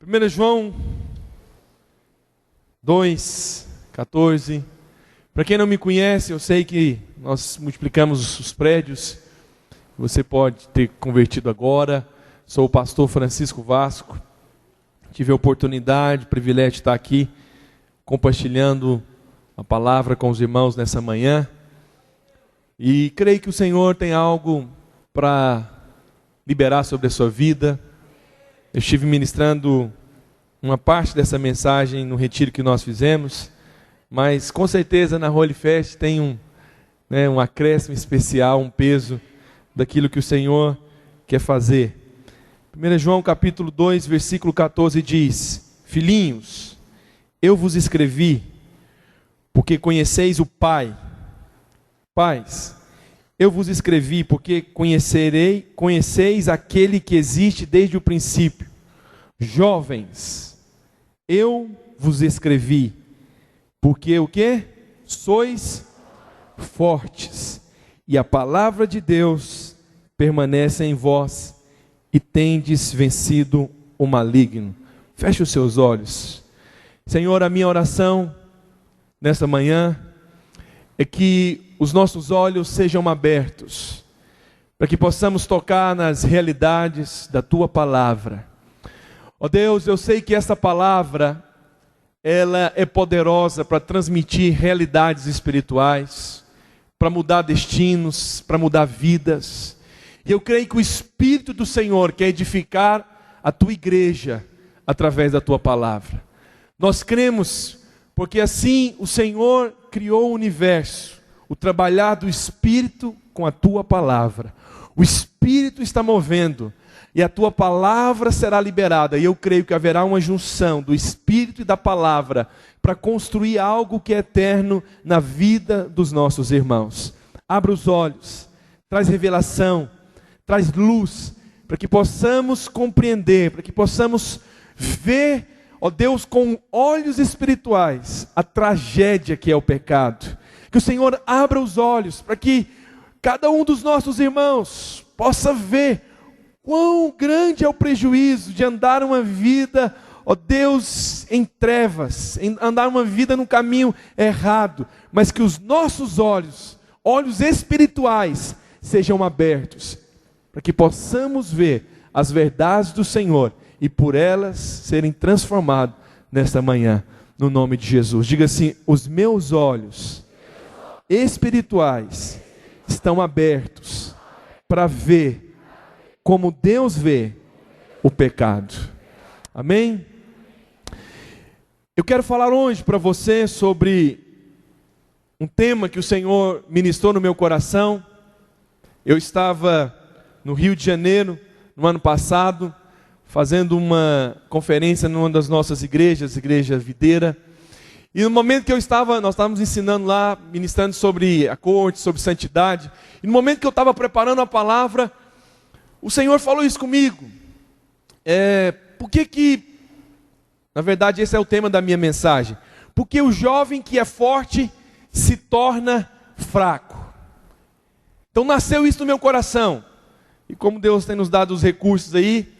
1 João 2,14. Para quem não me conhece, eu sei que nós multiplicamos os prédios. Você pode ter convertido agora. Sou o pastor Francisco Vasco. Tive a oportunidade, privilégio de estar aqui compartilhando a palavra com os irmãos nessa manhã. E creio que o Senhor tem algo para liberar sobre a sua vida. Eu estive ministrando uma parte dessa mensagem no retiro que nós fizemos, mas com certeza na Holy Fest tem um acréscimo especial, um peso daquilo que o Senhor quer fazer. 1 João capítulo 2, versículo 14 diz: Filhinhos, eu vos escrevi, porque conheceis o Pai. Pais, eu vos escrevi, porque conheceis aquele que existe desde o princípio. Jovens, eu vos escrevi, porque o quê? Sois fortes, e a palavra de Deus permanece em vós, e tendes vencido o maligno. Feche os seus olhos. Senhor, a minha oração nesta manhã é que os nossos olhos sejam abertos, para que possamos tocar nas realidades da Tua palavra. Ó Deus, eu sei que essa palavra, ela é poderosa para transmitir realidades espirituais, para mudar destinos, para mudar vidas. E eu creio que o Espírito do Senhor quer edificar a Tua igreja através da Tua palavra. Nós cremos, porque assim o Senhor criou o universo, o trabalhar do Espírito com a Tua palavra. O Espírito está movendo e a Tua palavra será liberada. E eu creio que haverá uma junção do Espírito e da palavra para construir algo que é eterno na vida dos nossos irmãos. Abra os olhos, traz revelação, traz luz, para que possamos compreender, para que possamos ver, ó Deus, com olhos espirituais, a tragédia que é o pecado. Que o Senhor abra os olhos, para que cada um dos nossos irmãos possa ver quão grande é o prejuízo de andar uma vida, ó Deus, em trevas, andar uma vida no caminho errado, mas que os nossos olhos espirituais, sejam abertos, para que possamos ver as verdades do Senhor e por elas serem transformados nesta manhã, no nome de Jesus. Diga assim: os meus olhos espirituais estão abertos para ver como Deus vê o pecado. Amém? Eu quero falar hoje para você sobre um tema que o Senhor ministrou no meu coração. Eu estava no Rio de Janeiro, no ano passado, fazendo uma conferência numa das nossas igrejas, Igreja Videira. E no momento que nós estávamos ensinando lá, ministrando sobre a corte, sobre santidade. E no momento que eu estava preparando a palavra, o Senhor falou isso comigo. Por que, na verdade, esse é o tema da minha mensagem. Porque o jovem que é forte se torna fraco. Então nasceu isso no meu coração. E como Deus tem nos dado os recursos aí,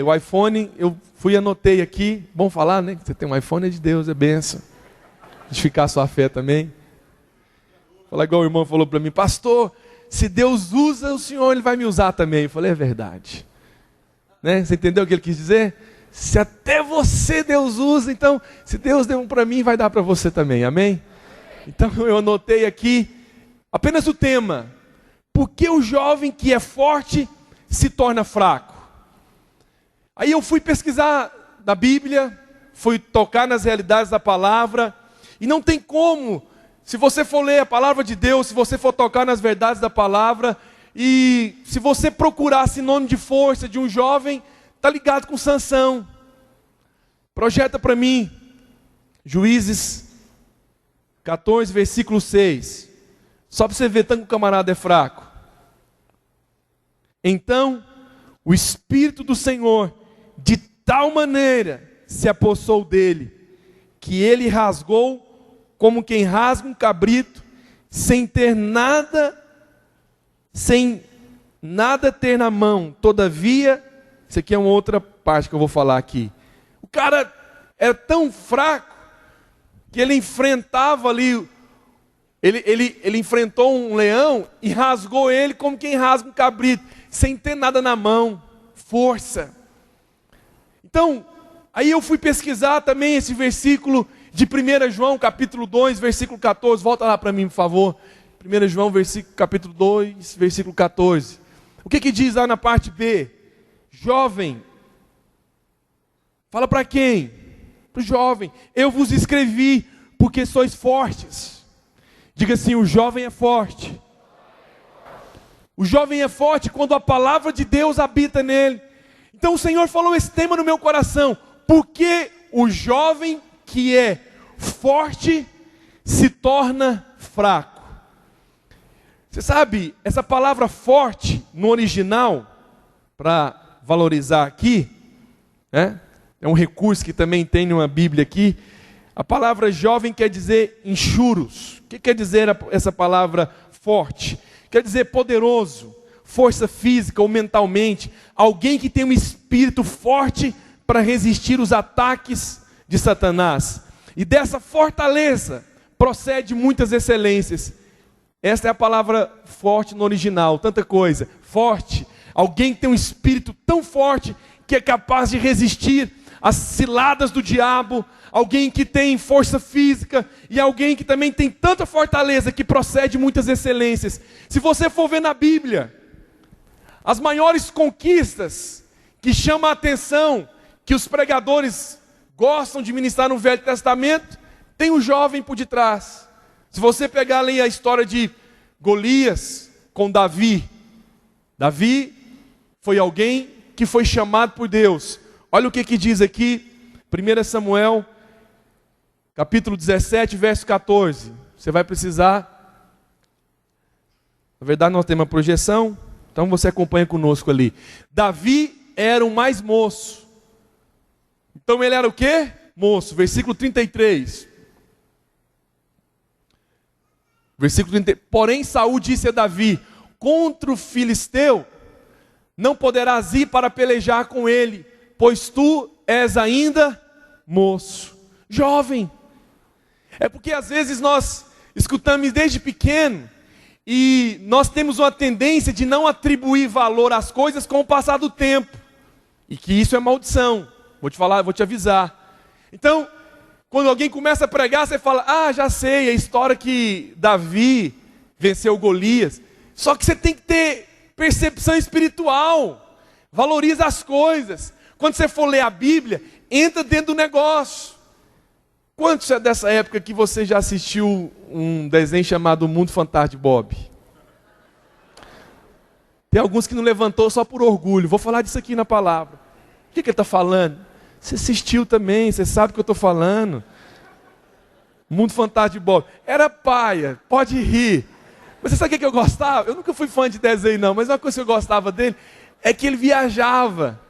o iPhone, eu fui e anotei aqui. Bom falar, né? Você tem um iPhone, é de Deus, é bênção. Edificar sua fé também. Falar igual o irmão falou para mim: pastor, se Deus usa, o Senhor ele vai me usar também. Eu falei: é verdade. Né? Você entendeu o que ele quis dizer? Se até você Deus usa, então se Deus deu um para mim, vai dar para você também. Amém? Então eu anotei aqui apenas o tema: por que o jovem que é forte se torna fraco? Aí eu fui pesquisar na Bíblia, fui tocar nas realidades da palavra, e não tem como, se você for ler a palavra de Deus, se você for tocar nas verdades da palavra, e se você procurar sinônimo de força de um jovem, está ligado com Sansão. Projeta para mim, Juízes 14, versículo 6. Só para você ver tanto que o camarada é fraco. Então, o Espírito do Senhor, de tal maneira, se apossou dele, que ele rasgou como quem rasga um cabrito, sem nada ter na mão. Todavia, isso aqui é uma outra parte que eu vou falar aqui. O cara era tão fraco que ele enfrentava ali, ele enfrentou um leão e rasgou ele como quem rasga um cabrito, sem ter nada na mão, força. Então, aí eu fui pesquisar também esse versículo de 1 João, capítulo 2, versículo 14. Volta lá para mim, por favor. 1 João, capítulo 2, versículo 14. O que diz lá na parte B? Jovem. Fala para quem? Para o jovem. Eu vos escrevi porque sois fortes. Diga assim, o jovem é forte. O jovem é forte quando a palavra de Deus habita nele. Então o Senhor falou esse tema no meu coração. Porque o jovem que é forte se torna fraco. Você sabe, essa palavra forte no original, para valorizar aqui, né? É um recurso que também tem numa Bíblia aqui. A palavra jovem quer dizer enxuros. O que quer dizer essa palavra forte? Quer dizer poderoso, força física ou mentalmente. Alguém que tem um espírito forte para resistir os ataques de Satanás. E dessa fortaleza procede muitas excelências. Esta é a palavra forte no original, tanta coisa. Forte, alguém que tem um espírito tão forte que é capaz de resistir às ciladas do diabo. Alguém que tem força física e alguém que também tem tanta fortaleza que procede muitas excelências. Se você for ver na Bíblia, as maiores conquistas que chamam a atenção, que os pregadores gostam de ministrar no Velho Testamento, tem um jovem por detrás. Se você pegar ali a história de Golias com Davi, Davi foi alguém que foi chamado por Deus. Olha o que diz aqui, 1 Samuel, capítulo 17, verso 14. Você vai precisar, na verdade nós temos uma projeção, então você acompanha conosco ali. Davi era o mais moço. Então ele era o quê? Moço. Versículo 33. Versículo 30. Porém Saul disse a Davi: contra o filisteu não poderás ir para pelejar com ele, pois tu és ainda moço, jovem. É porque às vezes nós escutamos desde pequeno e nós temos uma tendência de não atribuir valor às coisas com o passar do tempo. E que isso é maldição. Vou te falar, vou te avisar. Então, quando alguém começa a pregar, você fala: ah, já sei, a história que Davi venceu Golias. Só que você tem que ter percepção espiritual. Valoriza as coisas. Quando você for ler a Bíblia, entra dentro do negócio. Quantos é dessa época que você já assistiu um desenho chamado Mundo Fantástico de Bob? Tem alguns que não levantou só por orgulho. Vou falar disso aqui na palavra. O que ele está falando? Você assistiu também, você sabe o que eu estou falando. Mundo Fantástico de Bob. Era paia, pode rir. Mas você sabe o que eu gostava? Eu nunca fui fã de desenho não, mas uma coisa que eu gostava dele é que ele viajava.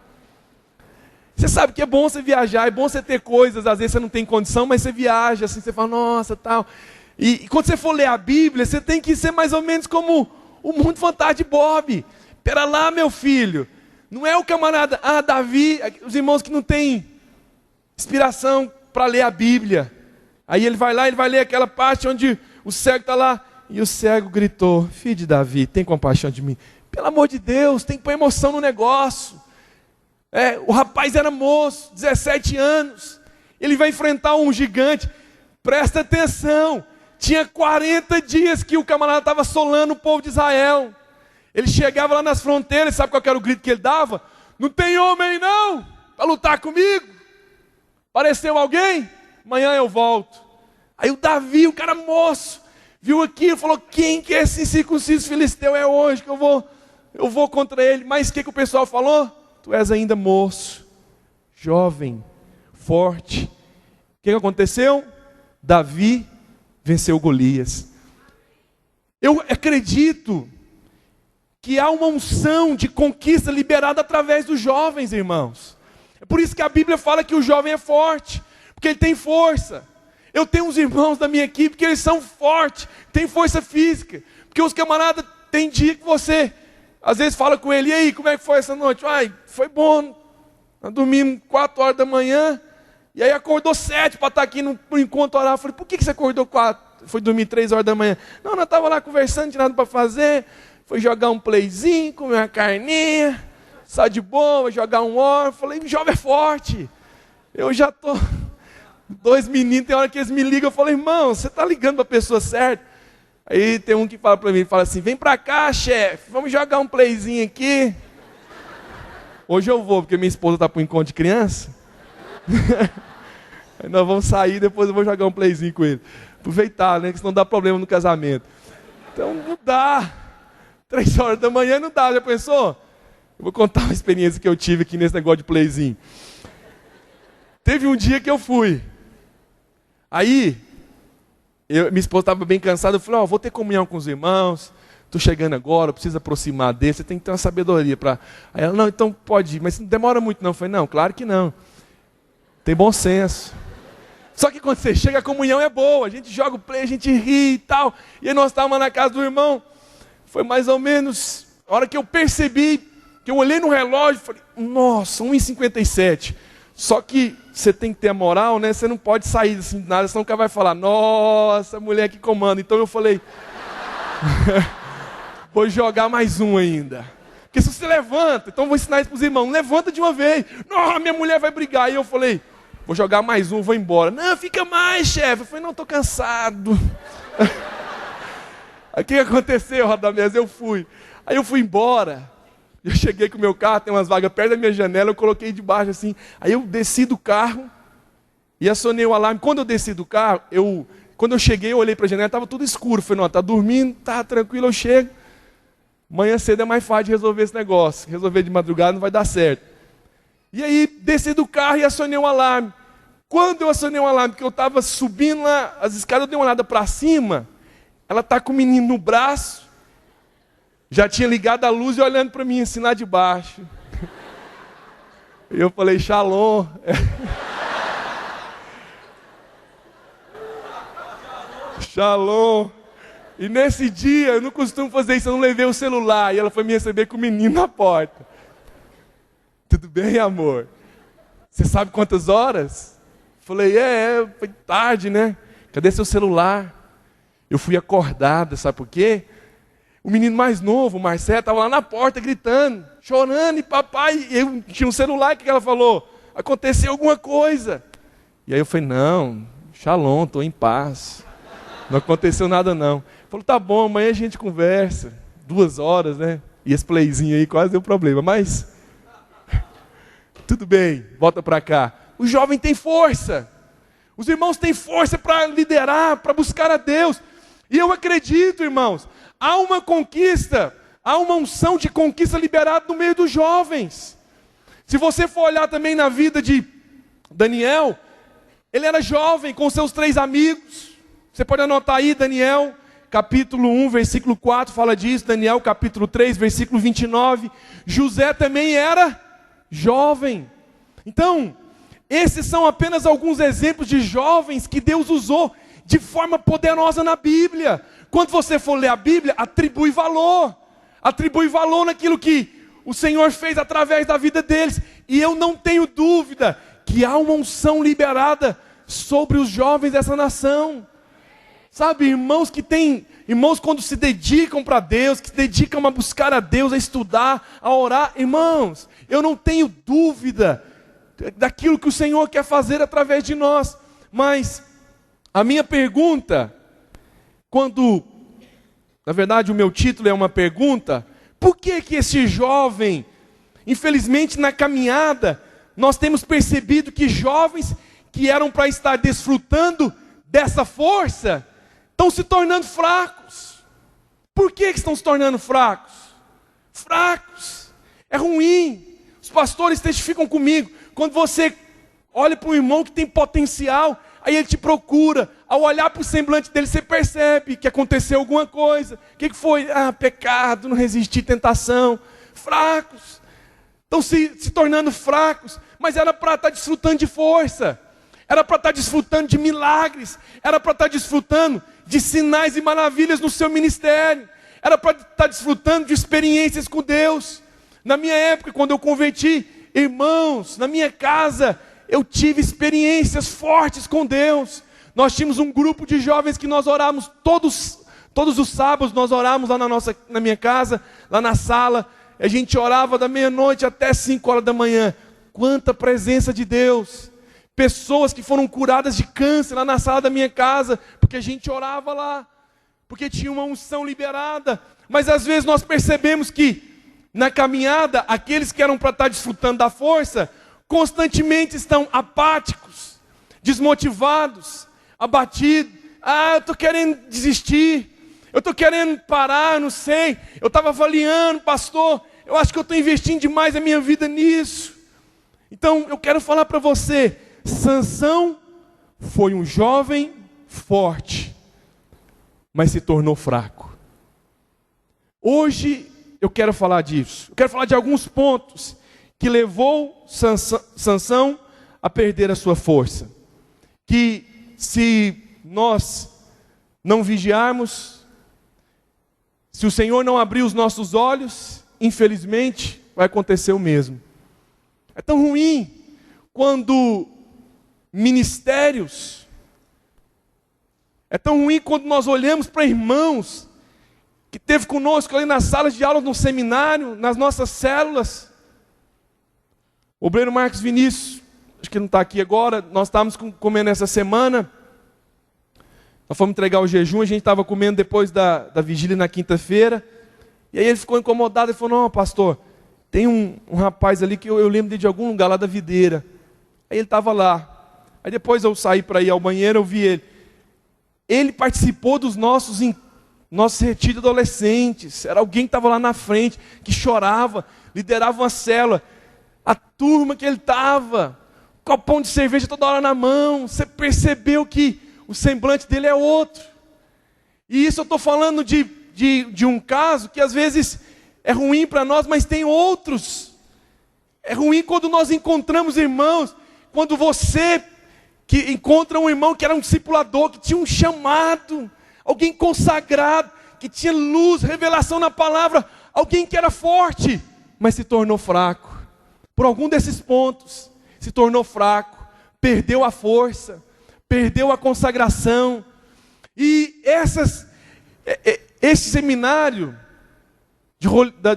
Você sabe que é bom você viajar, é bom você ter coisas, às vezes você não tem condição, mas você viaja, assim, você fala, nossa, tal. E quando você for ler a Bíblia, você tem que ser mais ou menos como o Mundo Fantástico de Bob. Pera lá, meu filho. Não é o camarada, Davi, os irmãos que não têm inspiração para ler a Bíblia. Aí ele vai lá, ele vai ler aquela parte onde o cego está lá. E o cego gritou: filho de Davi, tem compaixão de mim. Pelo amor de Deus, tem que pôr emoção no negócio. O rapaz era moço, 17 anos. Ele vai enfrentar um gigante. Presta atenção. Tinha 40 dias que o camarada estava assolando o povo de Israel. Ele chegava lá nas fronteiras, sabe qual era o grito que ele dava? Não tem homem não para lutar comigo? Apareceu alguém? Amanhã eu volto. Aí o Davi, o cara moço, viu aquilo e falou: quem que é esse incircunciso filisteu? É hoje que eu vou contra ele. Mas o que o pessoal falou? Tu és ainda moço, jovem, forte. O que aconteceu? Davi venceu Golias. Eu acredito que há uma unção de conquista liberada através dos jovens, irmãos. É por isso que a Bíblia fala que o jovem é forte, porque ele tem força. Eu tenho uns irmãos da minha equipe que eles são fortes, têm força física. Porque os camaradas, tem dia que você, às vezes fala com ele: e aí, como é que foi essa noite? Ai, foi bom, Nós dormimos 4 horas da manhã, e aí acordou 7 para estar aqui no encontro orar. Eu falei, por que você acordou 4? Foi dormir 3 horas da manhã. Não, nós estávamos lá conversando, não tinha nada para fazer. Foi jogar um playzinho, comer uma carninha, só de boa, jogar um war. Falei, jovem é forte. Eu já estou... 2 meninos, tem hora que eles me ligam, eu falo, irmão, você está ligando para a pessoa certa? Aí tem um que fala para mim, fala assim, vem para cá, chefe, vamos jogar um playzinho aqui. Hoje eu vou, porque minha esposa está para o encontro de criança. Aí nós vamos sair, depois eu vou jogar um playzinho com ele. Aproveitar, né, que senão dá problema no casamento. Então não dá. 3 horas da manhã não dá, já pensou? Eu vou contar uma experiência que eu tive aqui nesse negócio de playzinho. Teve um dia que eu fui. Aí, minha esposa estava bem cansada, eu falei, vou ter comunhão com os irmãos, estou chegando agora, preciso aproximar dele, você tem que ter uma sabedoria para... Aí ela, não, então pode ir, mas não demora muito não. Eu falei, não, claro que não. Tem bom senso. Só que quando você chega, a comunhão é boa, a gente joga o play, a gente ri e tal. E aí nós estávamos na casa do irmão, foi mais ou menos, a hora que eu percebi, que eu olhei no relógio, falei, nossa, 1h57. Só que você tem que ter a moral, né? Você não pode sair assim de nada, senão o cara vai falar, nossa, mulher que comanda. Então eu falei, vou jogar mais um ainda. Porque se você levanta, então eu vou ensinar isso para os irmãos, levanta de uma vez. Não, minha mulher vai brigar. Aí eu falei, vou jogar mais um, vou embora. Não, fica mais, chefe. Eu falei, não, estou cansado. Aí o que aconteceu, Radamés? Eu fui. Aí eu fui embora. Eu cheguei com o meu carro, tem umas vagas perto da minha janela, eu coloquei debaixo assim. Aí eu desci do carro e acionei o alarme. Quando eu desci do carro, quando eu cheguei, eu olhei para a janela, estava tudo escuro. Falei, não, está dormindo, tá tranquilo, eu chego. Amanhã cedo é mais fácil de resolver esse negócio. Resolver de madrugada não vai dar certo. E aí, desci do carro e acionei o alarme. Quando eu acionei o alarme, que eu estava subindo lá as escadas, eu dei uma olhada para cima. Ela está com o menino no braço. Já tinha ligado a luz e olhando para mim, assim, lá de baixo. Eu falei, Shalom. Shalom. E nesse dia, eu não costumo fazer isso, eu não levei o celular. E ela foi me receber com o menino na porta. Tudo bem, amor? Você sabe quantas horas? Falei, foi tarde, né? Cadê seu celular? Eu fui acordada, sabe por quê? O menino mais novo, o Marcelo, estava lá na porta gritando, chorando, e papai, eu tinha um celular, o que ela falou? Aconteceu alguma coisa. E aí eu falei, não, Shalom, estou em paz. Não aconteceu nada não. Falou, tá bom, amanhã a gente conversa. 2 horas, né? E esse playzinho aí quase deu problema, mas... Tudo bem, volta para cá. O jovem tem força. Os irmãos têm força para liderar, para buscar a Deus. E eu acredito, irmãos, há uma conquista, há uma unção de conquista liberada no meio dos jovens. Se você for olhar também na vida de Daniel, ele era jovem com seus 3 amigos. Você pode anotar aí, Daniel, capítulo 1, versículo 4, fala disso. Daniel, capítulo 3, versículo 29. José também era jovem. Então, esses são apenas alguns exemplos de jovens que Deus usou de forma poderosa na Bíblia. Quando você for ler a Bíblia, atribui valor naquilo que o Senhor fez através da vida deles. E eu não tenho dúvida que há uma unção liberada sobre os jovens dessa nação. Sabe, irmãos quando se dedicam para Deus, que se dedicam a buscar a Deus, a estudar, a orar, irmãos, eu não tenho dúvida daquilo que o Senhor quer fazer através de nós. Mas a minha pergunta, na verdade o meu título é uma pergunta, por que esse jovem, infelizmente na caminhada, nós temos percebido que jovens que eram para estar desfrutando dessa força, estão se tornando fracos. Por que estão se tornando fracos? Fracos. É ruim. Os pastores testificam comigo. Quando você olha para um irmão que tem potencial, aí ele te procura. Ao olhar para o semblante dele, você percebe que aconteceu alguma coisa. O que foi? Pecado, não resistir à tentação. Fracos. Estão se tornando fracos. Mas era para estar desfrutando de força. Era para estar desfrutando de milagres. Era para estar desfrutando de sinais e maravilhas no seu ministério. Era para estar desfrutando de experiências com Deus. Na minha época, quando eu converti, irmãos, na minha casa, eu tive experiências fortes com Deus. Nós tínhamos um grupo de jovens que nós orávamos todos os sábados, nós orávamos lá na minha casa, lá na sala. A gente orava da meia-noite até 5 horas da manhã. Quanta presença de Deus. Pessoas que foram curadas de câncer lá na sala da minha casa, porque a gente orava lá, porque tinha uma unção liberada. Mas às vezes nós percebemos que na caminhada, aqueles que eram para estar desfrutando da força, constantemente estão apáticos, desmotivados, abatidos. Eu estou querendo desistir, eu estou querendo parar, não sei. Eu estava avaliando, pastor, eu acho que eu estou investindo demais a minha vida nisso. Então eu quero falar para você, Sansão foi um jovem forte, mas se tornou fraco. Hoje eu quero falar disso. Eu quero falar de alguns pontos que levou Sansão a perder a sua força. Que se nós não vigiarmos, se o Senhor não abrir os nossos olhos, infelizmente vai acontecer o mesmo. É tão ruim quando ministérios, é tão ruim quando nós olhamos para irmãos que esteve conosco ali nas salas de aula, no seminário, nas nossas células. O obreiro Marcos Vinícius, acho que não está aqui agora, nós estávamos comendo essa semana, nós fomos entregar o jejum, a gente estava comendo depois da vigília na quinta-feira, e aí ele ficou incomodado, ele falou, não, pastor, tem um rapaz ali que eu lembro dele de algum lugar lá da videira. Aí ele estava lá, aí depois eu saí para ir ao banheiro, eu vi ele. Ele participou dos nossos retiros de adolescentes, era alguém que estava lá na frente, que chorava, liderava uma célula. A turma que ele estava, copão de cerveja toda hora na mão, você percebeu que o semblante dele é outro. E isso eu estou falando de um caso que às vezes é ruim para nós, mas tem outros. É ruim quando nós encontramos irmãos, quando você que encontra um irmão que era um discipulador, que tinha um chamado, alguém consagrado, que tinha luz, revelação na palavra, alguém que era forte, mas se tornou fraco. Por algum desses pontos, se tornou fraco, perdeu a força, perdeu a consagração. E esse seminário de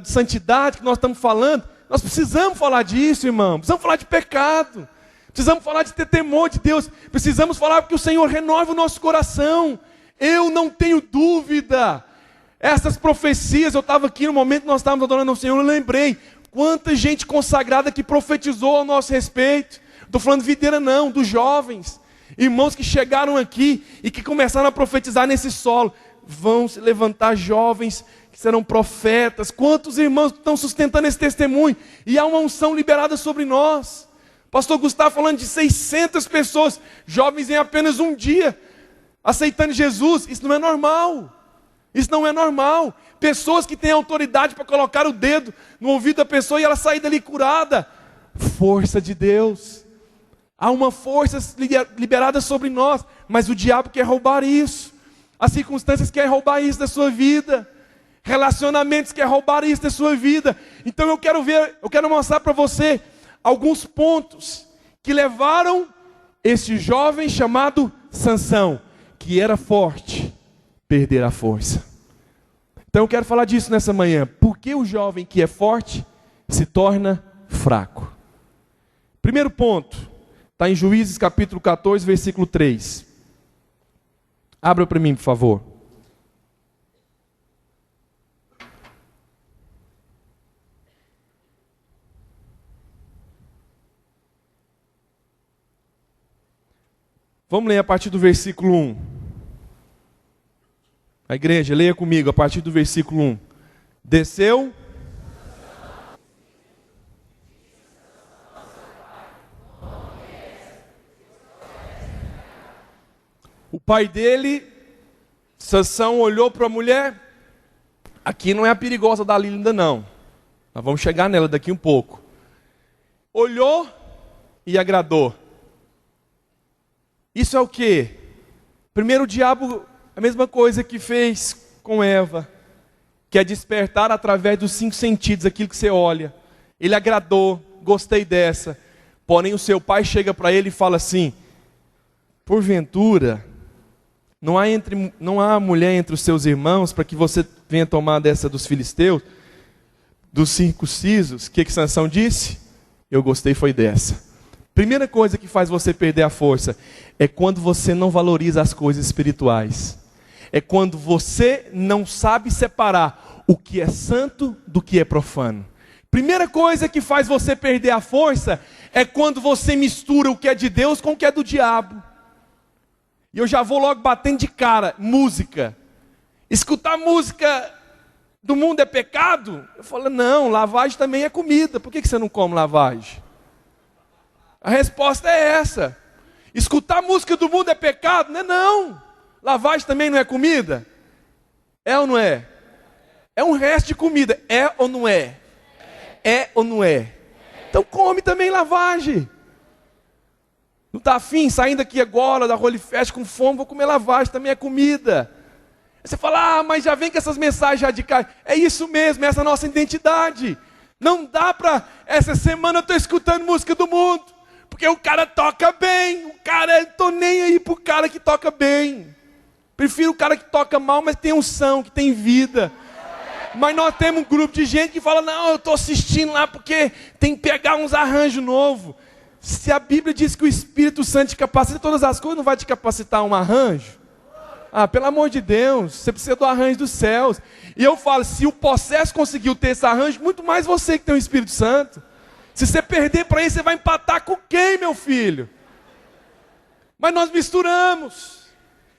santidade que nós estamos falando, nós precisamos falar disso, irmão. Precisamos falar de pecado. Precisamos falar de ter temor de Deus. Precisamos falar que o Senhor renova o nosso coração. Eu não tenho dúvida. Essas profecias, eu estava aqui no momento que nós estávamos adorando ao Senhor, eu lembrei. Quanta gente consagrada que profetizou ao nosso respeito. Não estou falando de videira não, dos jovens. Irmãos que chegaram aqui e que começaram a profetizar nesse solo. Vão se levantar jovens que serão profetas. Quantos irmãos estão sustentando esse testemunho? E há uma unção liberada sobre nós. Pastor Gustavo falando de 600 pessoas, jovens em apenas um dia, aceitando Jesus. Isso não é normal. Isso não é normal. Pessoas que têm autoridade para colocar o dedo no ouvido da pessoa e ela sair dali curada. Força de Deus. Há uma força liberada sobre nós, mas o diabo quer roubar isso. As circunstâncias querem roubar isso da sua vida. Relacionamentos querem roubar isso da sua vida. Então eu quero mostrar para você alguns pontos que levaram esse jovem chamado Sansão, que era forte, perder a força. Então eu quero falar disso nessa manhã. Por que o jovem que é forte se torna fraco? Primeiro ponto, está em Juízes capítulo 14, versículo 3. Abra para mim, por favor. Vamos ler a partir do versículo 1. A igreja, leia comigo a partir do versículo 1. Desceu. O pai dele, Sansão, olhou para a mulher. Aqui não é a perigosa da Lília ainda não. Nós vamos chegar nela daqui um pouco. Olhou e agradou. Isso é o quê? Primeiro o diabo, a mesma coisa que fez com Eva, que é despertar através dos 5 sentidos aquilo que você olha. ele agradou, gostei dessa. Porém o seu pai chega para ele e fala assim: porventura, não há mulher entre os seus irmãos para que você venha tomar dessa dos filisteus, dos circuncisos? O que Sansão disse? Eu gostei foi dessa. Primeira coisa que faz você perder a força é quando você não valoriza as coisas espirituais. É quando você não sabe separar o que é santo do que é profano. Primeira coisa que faz você perder a força é quando você mistura o que é de Deus com o que é do diabo. E eu já vou logo batendo de cara: música. Escutar música do mundo é pecado? Eu falo: não, lavagem também é comida. Por que você não come lavagem? A resposta é essa. Escutar música do mundo é pecado? Não é não. Lavagem também não é comida? É ou não é? É um resto de comida. É ou não é? É ou não é? Então come também lavagem. Não está afim? Saindo aqui agora da Holy Fest com fome, vou comer lavagem, também é comida. Você fala: ah, mas já vem com essas mensagens radicais. É isso mesmo, essa é a nossa identidade. Não dá para... Essa semana eu estou escutando música do mundo, porque o cara toca bem. O cara, eu estou nem aí para o cara que toca bem. Prefiro o cara que toca mal, mas tem unção, que tem vida. Mas nós temos um grupo de gente que fala: não, eu estou assistindo lá porque tem que pegar uns arranjos novos. Se a Bíblia diz que o Espírito Santo te capacita todas as coisas, não vai te capacitar um arranjo? Ah, pelo amor de Deus, você precisa do arranjo dos céus. E eu falo: se o processo conseguiu ter esse arranjo, muito mais você que tem o Espírito Santo. Se você perder para ele, você vai empatar com quem, meu filho? Mas nós misturamos.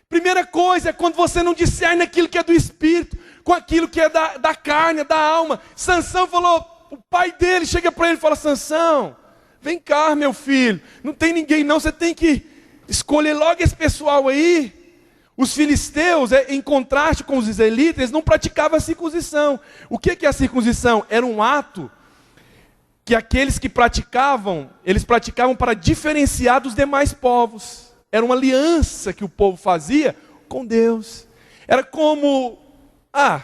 Primeira coisa é quando você não discerne aquilo que é do Espírito com aquilo que é da carne, da alma. Sansão falou, o pai dele chega para ele e fala: Sansão, vem cá, meu filho, não tem ninguém não, você tem que escolher logo esse pessoal aí. Os filisteus, em contraste com os israelitas, eles não praticavam a circuncisão. O que é a circuncisão? Era um ato que aqueles que praticavam, eles praticavam para diferenciar dos demais povos. Era uma aliança que o povo fazia com Deus. Era como: ah,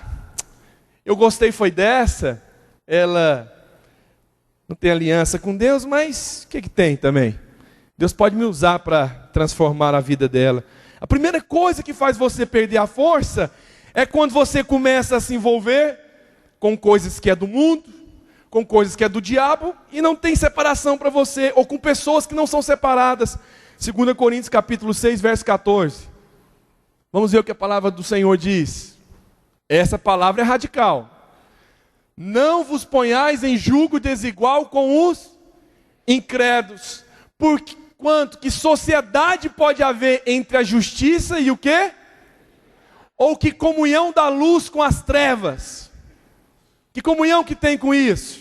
eu gostei foi dessa, ela não tem aliança com Deus, mas o que tem também? Deus pode me usar para transformar a vida dela. A primeira coisa que faz você perder a força é quando você começa a se envolver com coisas que é do mundo, com coisas que é do diabo, e não tem separação para você, ou com pessoas que não são separadas. 2 Coríntios capítulo 6, verso 14. Vamos ver o que a palavra do Senhor diz. Essa palavra é radical. Não vos ponhais em julgo desigual com os incrédulos, porque quanto que sociedade pode haver entre a justiça e o quê? Ou que comunhão da luz com as trevas? Que comunhão que tem com isso?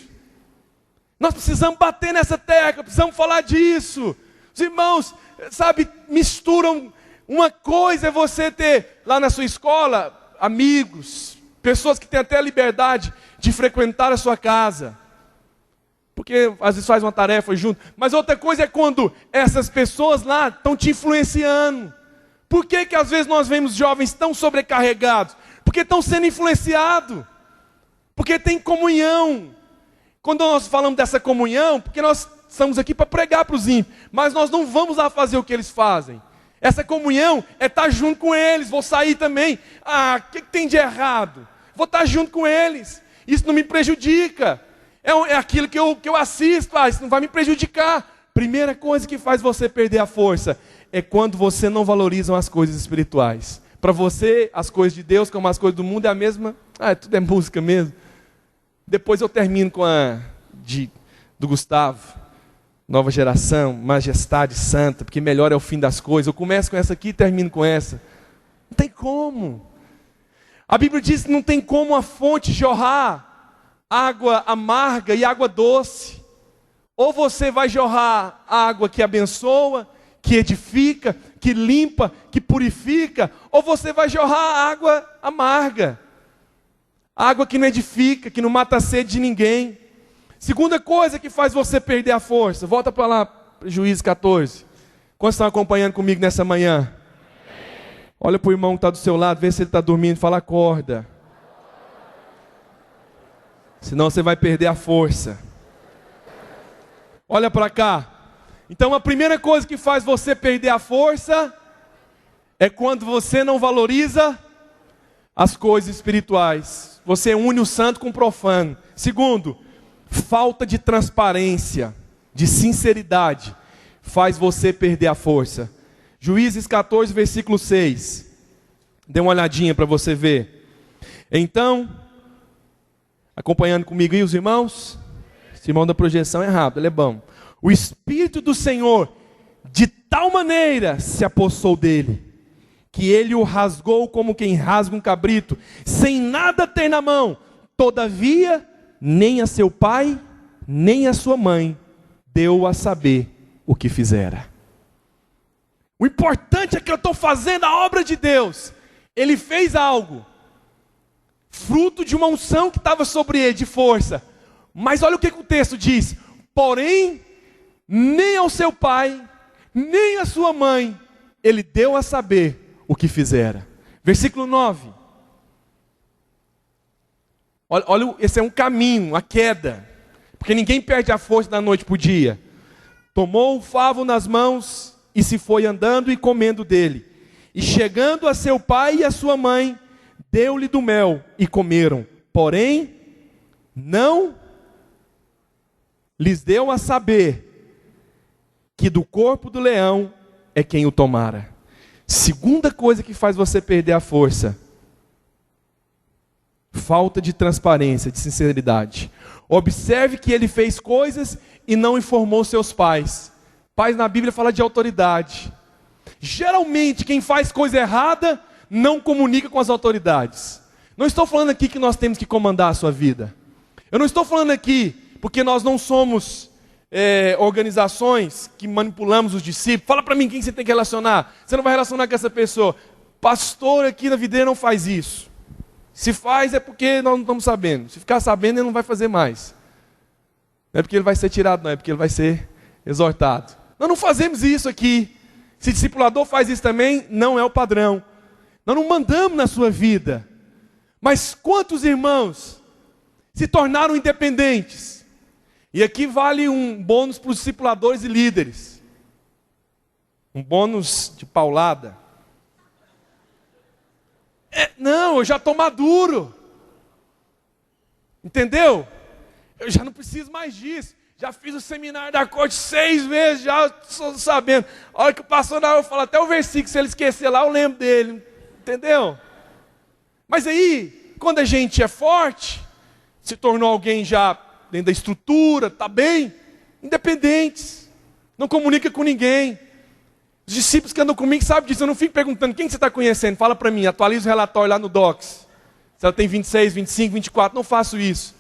Nós precisamos bater nessa tecla, precisamos falar disso. Os irmãos, sabe, misturam. Uma coisa é você ter lá na sua escola amigos, pessoas que têm até a liberdade de frequentar a sua casa, porque às vezes faz uma tarefa junto. Mas outra coisa é quando essas pessoas lá estão te influenciando. Por que às vezes nós vemos jovens tão sobrecarregados? Porque estão sendo influenciados. Porque tem comunhão. Quando nós falamos dessa comunhão, porque nós estamos aqui para pregar para os ímpios, mas nós não vamos lá fazer o que eles fazem. Essa comunhão é estar junto com eles. Vou sair também. Ah, o que tem de errado? Vou estar junto com eles. Isso não me prejudica. É aquilo que eu assisto. Ah, isso não vai me prejudicar. Primeira coisa que faz você perder a força é quando você não valoriza as coisas espirituais. Para você, as coisas de Deus como as coisas do mundo é a mesma. Ah, tudo é música mesmo. Depois eu termino com a do Gustavo. Nova geração, majestade santa, porque melhor é o fim das coisas. Eu começo com essa aqui e termino com essa. Não tem como. A Bíblia diz que não tem como a fonte jorrar água amarga e água doce. Ou você vai jorrar água que abençoa, que edifica, que limpa, que purifica, ou você vai jorrar água amarga. Água que não edifica, que não mata a sede de ninguém. Segunda coisa que faz você perder a força. Volta para lá, Juízes 14. Quantos estão acompanhando comigo nessa manhã? Olha para o irmão que está do seu lado, vê se ele está dormindo, fala: acorda. Senão você vai perder a força. Olha para cá. Então a primeira coisa que faz você perder a força é quando você não valoriza as coisas espirituais. Você une o santo com o profano. Segundo, falta de transparência, de sinceridade, faz você perder a força. Juízes 14, versículo 6. Dê uma olhadinha para você ver. Então, acompanhando comigo aí os irmãos. Esse irmão da projeção é rápido, ele é bom. O Espírito do Senhor de tal maneira se apossou dele, que ele o rasgou como quem rasga um cabrito, sem nada ter na mão. Todavia, nem a seu pai, nem a sua mãe deu a saber o que fizera. O importante é que eu estou fazendo a obra de Deus. Ele fez algo, fruto de uma unção que estava sobre ele, de força. Mas olha o que o texto diz. Porém, nem ao seu pai, nem à sua mãe, ele deu a saber o que fizera. Versículo 9. Olha, esse é um caminho, a queda. Porque ninguém perde a força da noite para o dia. Tomou o favo nas mãos e se foi andando e comendo dele. E chegando a seu pai e a sua mãe, deu-lhe do mel e comeram. Porém, não lhes deu a saber que do corpo do leão é quem o tomara. Segunda coisa que faz você perder a força: falta de transparência, de sinceridade. Observe que ele fez coisas e não informou seus pais. Pais na Bíblia fala de autoridade. Geralmente quem faz coisa errada não comunica com as autoridades. Não estou falando aqui que nós temos que comandar a sua vida. Eu não estou falando aqui porque nós não somos organizações que manipulamos os discípulos. Fala para mim quem você tem que relacionar. Você não vai relacionar com essa pessoa. Pastor aqui na videira não faz isso. Se faz é porque nós não estamos sabendo. Se ficar sabendo, ele não vai fazer mais. Não é porque ele vai ser tirado, não. É porque ele vai ser exortado. Nós não fazemos isso aqui. Se discipulador faz isso também, não é o padrão. Nós não mandamos na sua vida. Mas quantos irmãos se tornaram independentes? E aqui vale um bônus para os discipuladores e líderes. Um bônus de paulada. Não, eu já estou maduro. Entendeu? Eu já não preciso mais disso. Já fiz o seminário da corte 6 vezes, já estou sabendo. A hora que passou na hora, eu falo até o versículo, se ele esquecer lá, eu lembro dele. Entendeu? Mas aí, quando a gente é forte, se tornou alguém já dentro da estrutura, está bem, independentes, não comunica com ninguém. Os discípulos que andam comigo sabem disso, eu não fico perguntando quem você está conhecendo, fala para mim, atualiza o relatório lá no Docs. Se ela tem 26, 25, 24, não faço isso.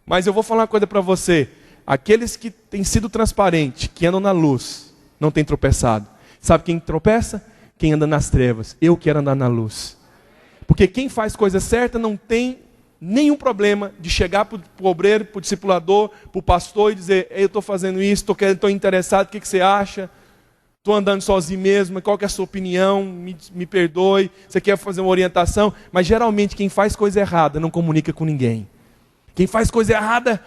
Mas eu vou falar uma coisa para você. Aqueles que têm sido transparentes, que andam na luz, não têm tropeçado. Sabe quem tropeça? Quem anda nas trevas. Eu quero andar na luz. Porque quem faz coisa certa não tem nenhum problema de chegar para o obreiro, para o discipulador, para o pastor e dizer: eu estou fazendo isso, estou interessado, o que você acha? Estou andando sozinho mesmo, qual que é a sua opinião? Me perdoe, você quer fazer uma orientação? Mas geralmente quem faz coisa errada não comunica com ninguém. Quem faz coisa errada,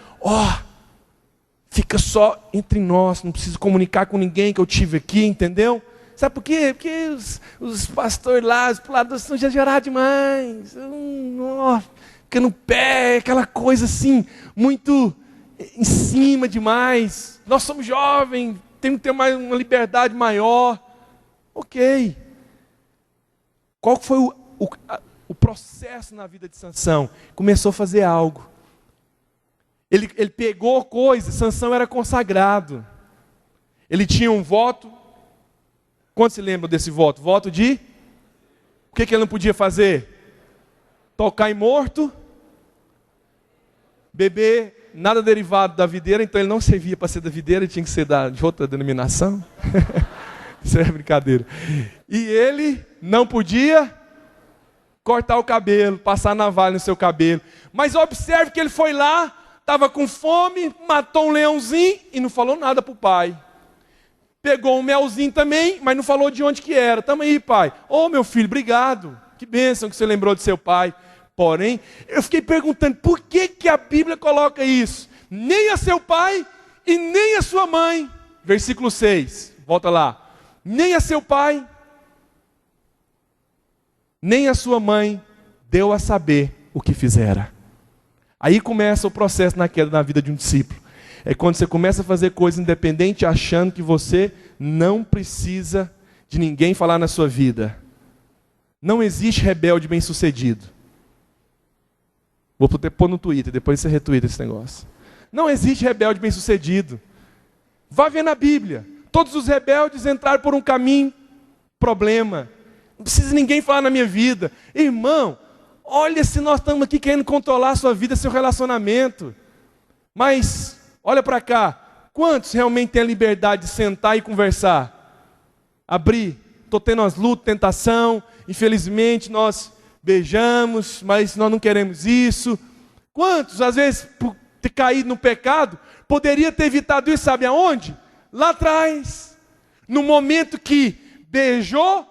fica só entre nós, não preciso comunicar com ninguém que eu tive aqui, entendeu? Sabe por quê? Porque os pastores lá, os puladores são exagerados demais. Fica no pé, aquela coisa assim, muito em cima demais. Nós somos jovens, temos que ter uma liberdade maior. Ok. Qual foi o processo na vida de Sansão? Começou a fazer algo. Ele pegou coisas, Sansão era consagrado. Ele tinha um voto. Quantos se lembram desse voto? Voto de... O que ele não podia fazer? Tocar em morto, beber nada derivado da videira, então ele não servia para ser da videira, ele tinha que ser de outra denominação. Isso é brincadeira. E ele não podia cortar o cabelo, passar navalha no seu cabelo. Mas observe que ele foi lá, estava com fome, matou um leãozinho e não falou nada para o pai. Pegou um melzinho também, mas não falou de onde que era. Tamo aí, pai. Meu filho, obrigado. Que bênção que você lembrou de seu pai. Porém, eu fiquei perguntando, por que a Bíblia coloca isso? Nem a seu pai e nem a sua mãe, versículo 6, volta lá, nem a seu pai, nem a sua mãe deu a saber o que fizera. Aí começa o processo na queda na vida de um discípulo. É quando você começa a fazer coisa independente, achando que você não precisa de ninguém falar na sua vida. Não existe rebelde bem-sucedido. Vou pôr no Twitter, depois você retweeta esse negócio. Não existe rebelde bem-sucedido. Vá ver na Bíblia. Todos os rebeldes entraram por um caminho, problema. Não precisa ninguém falar na minha vida. Irmão, olha se nós estamos aqui querendo controlar a sua vida, seu relacionamento. Mas, olha para cá. Quantos realmente têm a liberdade de sentar e conversar? Abrir. Estou tendo umas lutas, tentação. Infelizmente nós beijamos, mas nós não queremos isso. Quantos, às vezes, por ter caído no pecado, poderia ter evitado isso, sabe aonde? Lá atrás. No momento que beijou,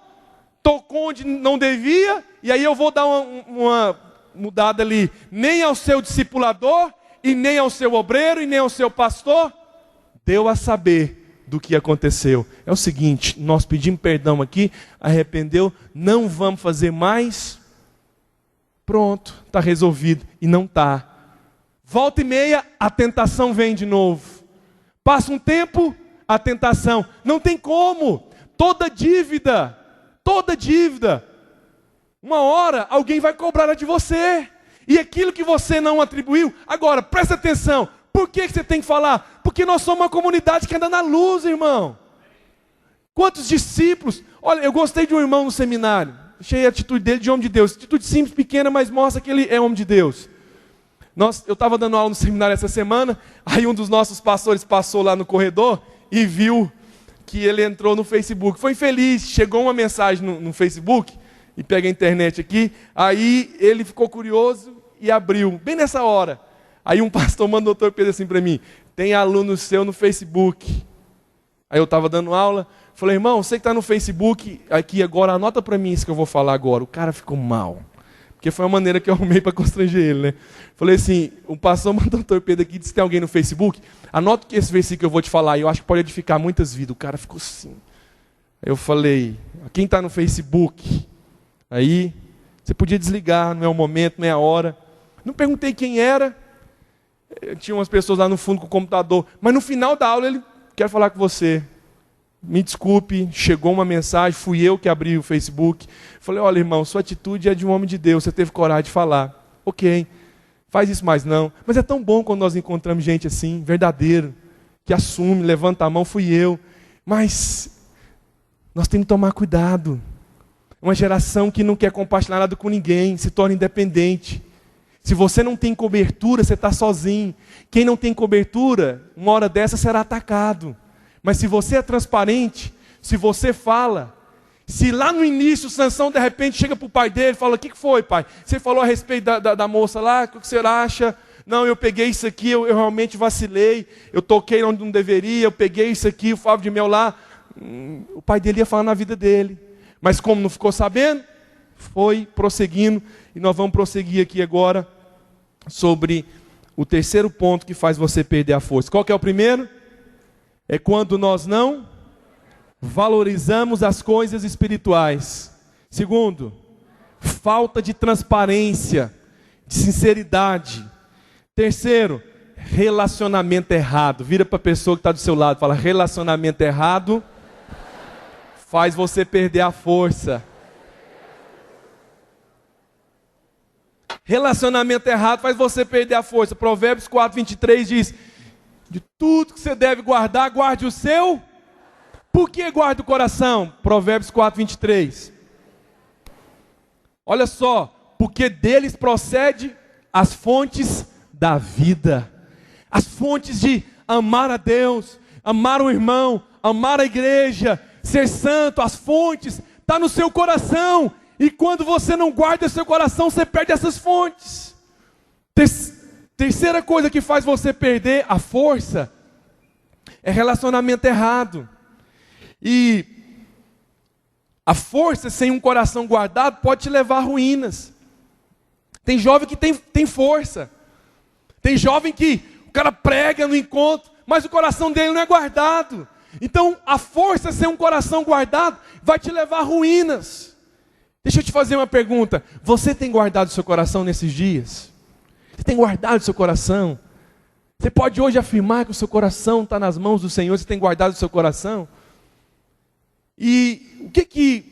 tocou onde não devia, e aí eu vou dar uma mudada ali. Nem ao seu discipulador, e nem ao seu obreiro, e nem ao seu pastor, deu a saber do que aconteceu. É o seguinte, nós pedimos perdão aqui, arrependeu, não vamos fazer mais, pronto, está resolvido. E não está. Volta e meia, a tentação vem de novo. Passa um tempo, a tentação. Não tem como. Toda dívida, uma hora alguém vai cobrar de você. E aquilo que você não atribuiu, agora, presta atenção. Por que você tem que falar? Porque nós somos uma comunidade que anda na luz, irmão. Quantos discípulos? Olha, eu gostei de um irmão no seminário. Achei a atitude dele de homem de Deus. Atitude simples, pequena, mas mostra que ele é homem de Deus. Eu estava dando aula no seminário essa semana. Aí um dos nossos pastores passou lá no corredor e viu que ele entrou no Facebook. Foi infeliz, chegou uma mensagem no Facebook. E pega a internet aqui. Aí ele ficou curioso e abriu. Bem nessa hora. Aí um pastor mandou o doutor Pedro assim para mim: tem aluno seu no Facebook. Aí eu estava dando aula, falei: irmão, você que está no Facebook aqui agora, anota para mim isso que eu vou falar agora. O cara ficou mal, porque foi a maneira que eu arrumei para constranger ele, né? Falei assim: o pastor mandou o doutor Pedro aqui, disse: tem alguém no Facebook? Anota que esse versículo que eu vou te falar, e eu acho que pode edificar muitas vidas. O cara ficou assim. Aí eu falei: quem está no Facebook? Aí, você podia desligar, não é o momento, não é a hora. Não perguntei quem era. Tinha umas pessoas lá no fundo com o computador. Mas no final da aula ele quer falar com você. Me desculpe, chegou uma mensagem, fui eu que abri o Facebook. Falei: olha, irmão, sua atitude é de um homem de Deus, você teve coragem de falar. Ok, faz isso mais não. Mas é tão bom quando nós encontramos gente assim, verdadeiro, que assume, levanta a mão, fui eu. Mas nós temos que tomar cuidado. Uma geração que não quer compartilhar nada com ninguém, se torna independente. Se você não tem cobertura, você está sozinho. Quem não tem cobertura, uma hora dessa será atacado. Mas se você é transparente, se você fala, se lá no início Sansão de repente chega para o pai dele e fala: o que foi, pai? Você falou a respeito da moça lá, o que você acha? Não, eu peguei isso aqui, eu realmente vacilei, eu toquei onde não deveria, eu peguei isso aqui, o favo de mel lá. O pai dele ia falar na vida dele. Mas como não ficou sabendo, foi prosseguindo. E nós vamos prosseguir aqui agora sobre o terceiro ponto que faz você perder a força. Qual que é o primeiro? É quando nós não valorizamos as coisas espirituais. Segundo, falta de transparência, de sinceridade. Terceiro, relacionamento errado. Vira para a pessoa que está do seu lado, fala: relacionamento errado faz você perder a força. Relacionamento errado faz você perder a força. Provérbios 4:23 diz: de tudo que você deve guardar, guarde o seu. Por que guarda o coração? Provérbios 4:23. Olha só, porque deles procede as fontes da vida. As fontes de amar a Deus, amar o irmão, amar a igreja, ser santo. As fontes estão no seu coração. E quando você não guarda seu coração, você perde essas fontes. Terceira coisa que faz você perder a força é relacionamento errado. E a força sem um coração guardado pode te levar a ruínas. Tem jovem que tem força. Tem jovem que o cara prega no encontro, mas o coração dele não é guardado. Então, a força ser um coração guardado vai te levar a ruínas. Deixa eu te fazer uma pergunta. Você tem guardado seu coração nesses dias? Você tem guardado seu coração? Você pode hoje afirmar que o seu coração está nas mãos do Senhor? Você tem guardado o seu coração? E o que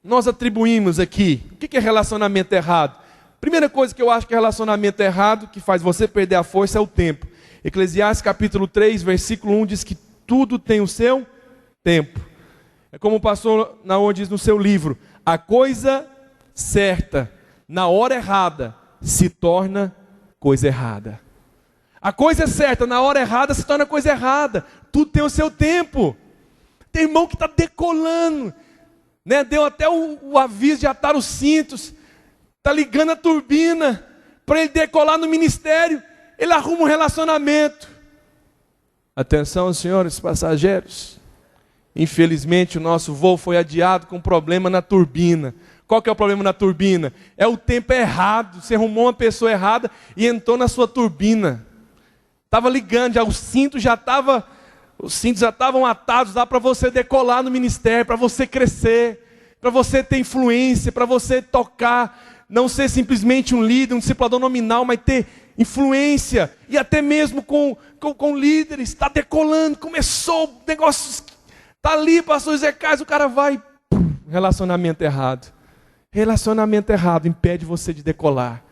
nós atribuímos aqui? O que é relacionamento errado? Primeira coisa que eu acho que é relacionamento errado, que faz você perder a força, é o tempo. Eclesiastes capítulo 3, versículo 1 diz que tudo tem o seu tempo. É como o pastor Naon diz no seu livro: a coisa certa, na hora errada, se torna coisa errada. A coisa certa, na hora errada, se torna coisa errada. Tudo tem o seu tempo. Tem irmão que está decolando, né? Deu até o aviso de atar os cintos, está ligando a turbina, para ele decolar no ministério. Ele arruma um relacionamento. Atenção, senhores passageiros. Infelizmente o nosso voo foi adiado com problema na turbina. Qual que é o problema na turbina? É o tempo errado. Você arrumou uma pessoa errada e entrou na sua turbina. Estava ligando, os cintos já estavam atados lá para você decolar no ministério, para você crescer, para você ter influência, para você tocar, não ser simplesmente um líder, um discipulador nominal, mas ter influência, e até mesmo com líderes. Está decolando, começou o negócio, está ali, pastor Zé Carlos, o cara vai, relacionamento errado. Relacionamento errado impede você de decolar.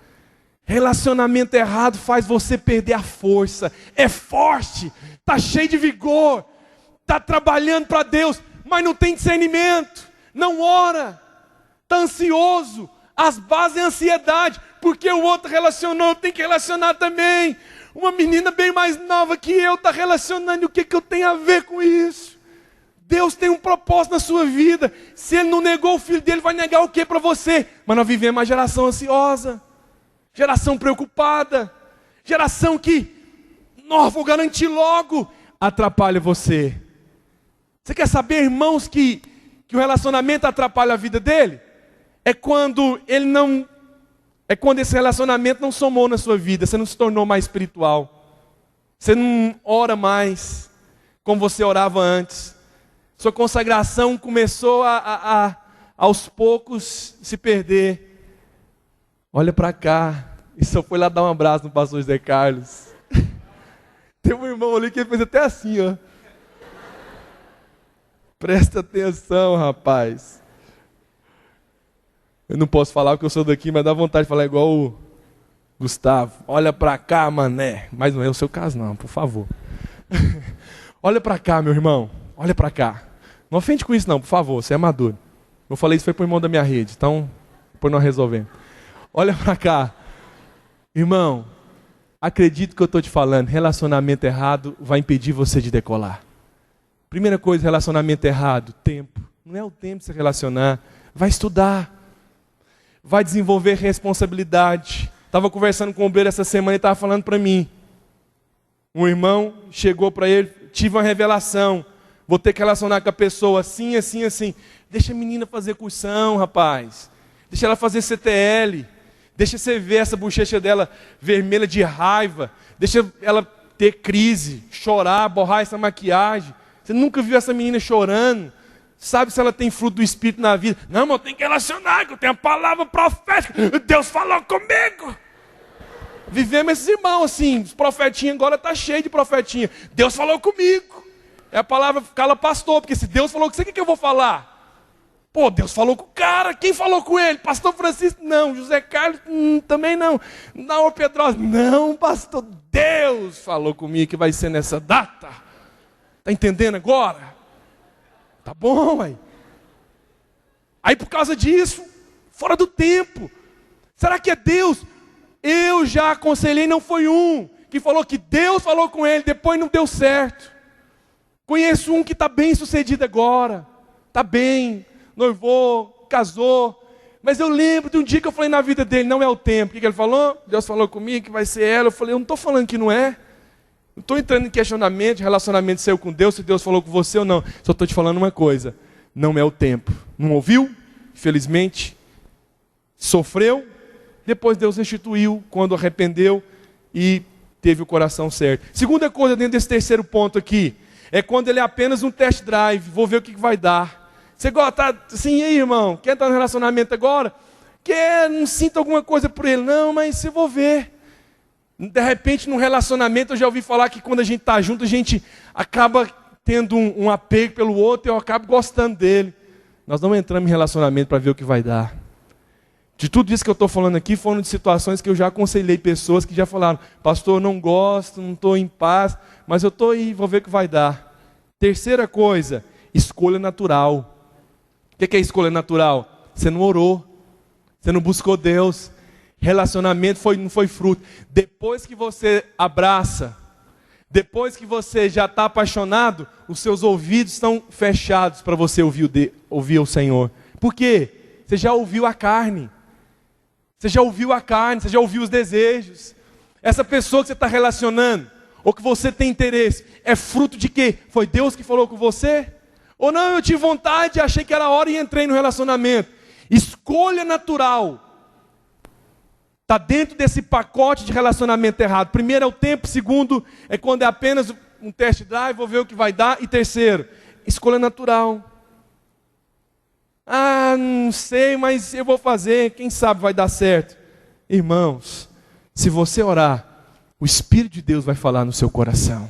Relacionamento errado faz você perder a força. É forte, está cheio de vigor, está trabalhando para Deus, mas não tem discernimento, não ora, está ansioso. As bases é ansiedade, porque o outro relacionou, eu tenho que relacionar também. Uma menina bem mais nova que eu está relacionando, o que eu tenho a ver com isso? Deus tem um propósito na sua vida. Se Ele não negou o filho dele, vai negar o que para você? Mas nós vivemos uma geração ansiosa, geração preocupada, geração que, vou garantir logo, atrapalha você. Você quer saber, irmãos, que o relacionamento atrapalha a vida dele? É quando esse relacionamento não somou na sua vida, você não se tornou mais espiritual, você não ora mais como você orava antes, sua consagração começou a aos poucos se perder. Olha para cá, e só foi lá dar um abraço no pastor Zé Carlos. Tem um irmão ali que fez até assim, ó. Presta atenção, rapaz. Eu não posso falar porque eu sou daqui, mas dá vontade de falar igual o Gustavo. Olha pra cá, mané. Mas não é o seu caso não, por favor. Olha pra cá, meu irmão. Olha pra cá. Não ofende com isso não, por favor, você é maduro. Eu falei isso foi pro irmão da minha rede, então depois nós resolvemos. Olha pra cá. Irmão, acredito que eu estou te falando, relacionamento errado vai impedir você de decolar. Primeira coisa, relacionamento errado, tempo. Não é o tempo de se relacionar. Vai estudar. Vai desenvolver responsabilidade. Estava conversando com o obreiro essa semana e estava falando para mim. Um irmão chegou para ele, tive uma revelação. Vou ter que relacionar com a pessoa assim, assim, assim. Deixa a menina fazer cursão, rapaz. Deixa ela fazer CTL. Deixa você ver essa bochecha dela vermelha de raiva. Deixa ela ter crise, chorar, borrar essa maquiagem. Você nunca viu essa menina chorando? Sabe se ela tem fruto do Espírito na vida? Não, mas eu tenho que relacionar, que eu tenho a palavra profética. Deus falou comigo. Vivemos esses irmãos assim, os profetinhos agora estão cheios de profetinha. Deus falou comigo. É a palavra cala pastor, porque se Deus falou com você, o que eu vou falar? Pô, Deus falou com o cara, quem falou com ele? Pastor Francisco? Não. José Carlos? Também não. Não, Pedrosa? Não, pastor. Deus falou comigo que vai ser nessa data. Está entendendo agora? Tá bom, aí. Aí por causa disso, fora do tempo. Será que é Deus? Eu já aconselhei, não foi um que falou que Deus falou com ele, depois não deu certo. Conheço um que está bem sucedido agora. Está bem, noivou, casou. Mas eu lembro de um dia que eu falei na vida dele, não é o tempo. O que ele falou? Deus falou comigo que vai ser ela. Eu falei, eu não estou falando que não é. Não estou entrando em questionamento, de relacionamento seu com Deus, se Deus falou com você ou não. Só estou te falando uma coisa, não é o tempo. Não ouviu? Infelizmente, sofreu. Depois Deus restituiu, quando arrependeu. E teve o coração certo. Segunda coisa dentro desse terceiro ponto aqui, é quando ele é apenas um test drive, vou ver o que vai dar. Você gosta, assim, e aí, irmão, quer entrar no relacionamento agora? Quer, não sinto alguma coisa por ele? Não, mas eu vou ver. De repente, num relacionamento, eu já ouvi falar que quando a gente está junto, a gente acaba tendo um apego pelo outro e eu acabo gostando dele. Nós não entramos em relacionamento para ver o que vai dar. De tudo isso que eu estou falando aqui, foram de situações que eu já aconselhei pessoas que já falaram, pastor, eu não gosto, não estou em paz, mas eu estou aí, vou ver o que vai dar. Terceira coisa, escolha natural. O que é escolha natural? Você não orou, você não buscou Deus, relacionamento não foi fruto. Depois que você abraça, depois que você já está apaixonado, os seus ouvidos estão fechados para você ouvir o Senhor. Por quê? Você já ouviu a carne. Você já ouviu a carne, você já ouviu os desejos. Essa pessoa que você está relacionando, ou que você tem interesse, é fruto de quê? Foi Deus que falou com você? Ou não, eu tive vontade, achei que era a hora e entrei no relacionamento. Escolha natural. Está dentro desse pacote de relacionamento errado. Primeiro é o tempo, segundo é quando é apenas um test drive, vou ver o que vai dar. E terceiro, escolha natural. Ah, não sei, mas eu vou fazer, quem sabe vai dar certo. Irmãos, se você orar, o Espírito de Deus vai falar no seu coração.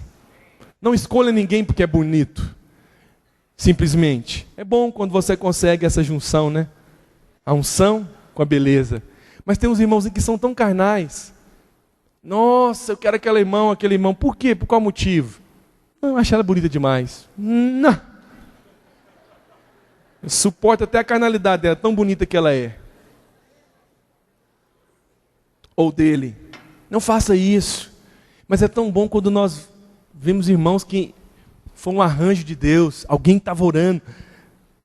Não escolha ninguém porque é bonito. Simplesmente. É bom quando você consegue essa junção, né? A unção com a beleza. Mas tem uns irmãos que são tão carnais. Nossa, eu quero aquele irmão. Por quê? Por qual motivo? Não, eu acho ela bonita demais. Não. Eu suporto até a carnalidade dela, tão bonita que ela é. Ou dele. Não faça isso. Mas é tão bom quando nós vemos irmãos que foi um arranjo de Deus. Alguém estava orando.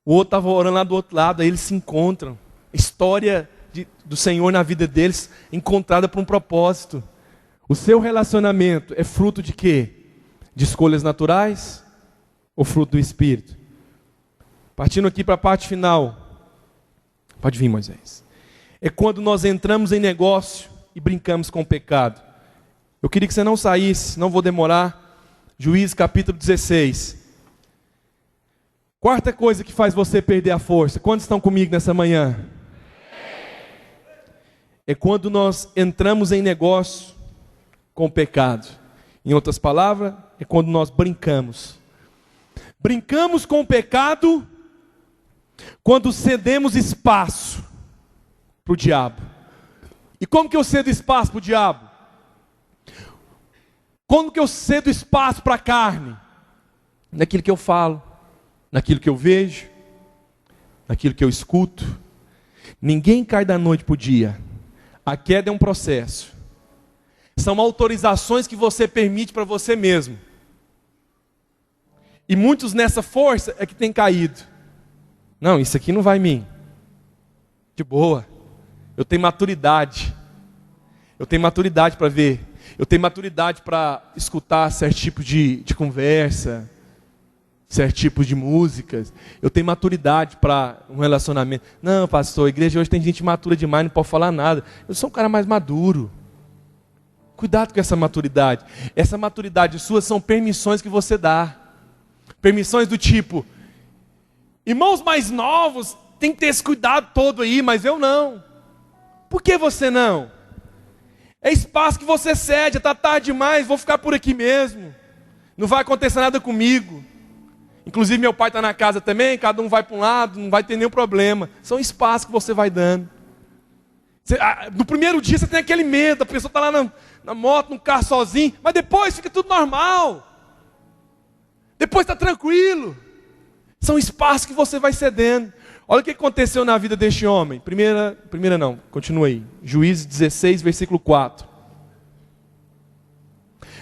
O outro estava orando lá do outro lado. Aí eles se encontram. A história do Senhor na vida deles encontrada por um propósito. O seu relacionamento é fruto de quê? De escolhas naturais? Ou fruto do Espírito? Partindo aqui para a parte final. Pode vir, Moisés. É quando nós entramos em negócio e brincamos com o pecado. Eu queria que você não saísse, não vou demorar. Juízes capítulo 16. Quarta coisa que faz você perder a força. Quantos estão comigo nessa manhã? É quando nós entramos em negócio com o pecado. Em outras palavras, é quando nós brincamos. Brincamos com o pecado quando cedemos espaço para o diabo. E como que eu cedo espaço para o diabo? Como que eu cedo espaço para a carne? Naquilo que eu falo, naquilo que eu vejo, naquilo que eu escuto. Ninguém cai da noite para o dia. A queda é um processo. São autorizações que você permite para você mesmo. E muitos nessa força é que têm caído. Não, isso aqui não vai em mim. De boa. Eu tenho maturidade. Eu tenho maturidade para ver. Eu tenho maturidade para escutar certo tipo de conversa. Certo tipo de músicas. Eu tenho maturidade para um relacionamento. Não, pastor, a igreja hoje tem gente matura demais, não pode falar nada. Eu sou um cara mais maduro. Cuidado com essa maturidade. Essa maturidade sua são permissões que você dá. Permissões do tipo, irmãos mais novos tem que ter esse cuidado todo aí, mas eu não. Por que você não? É espaço que você cede, está tarde demais, vou ficar por aqui mesmo. Não vai acontecer nada comigo. Inclusive meu pai está na casa também, cada um vai para um lado, não vai ter nenhum problema. São espaços que você vai dando. No primeiro dia você tem aquele medo, a pessoa está lá na moto, no carro sozinho, mas depois fica tudo normal. Depois está tranquilo. São espaços que você vai cedendo. Olha o que aconteceu na vida deste homem. Primeira não, continua aí. Juízes 16, versículo 4.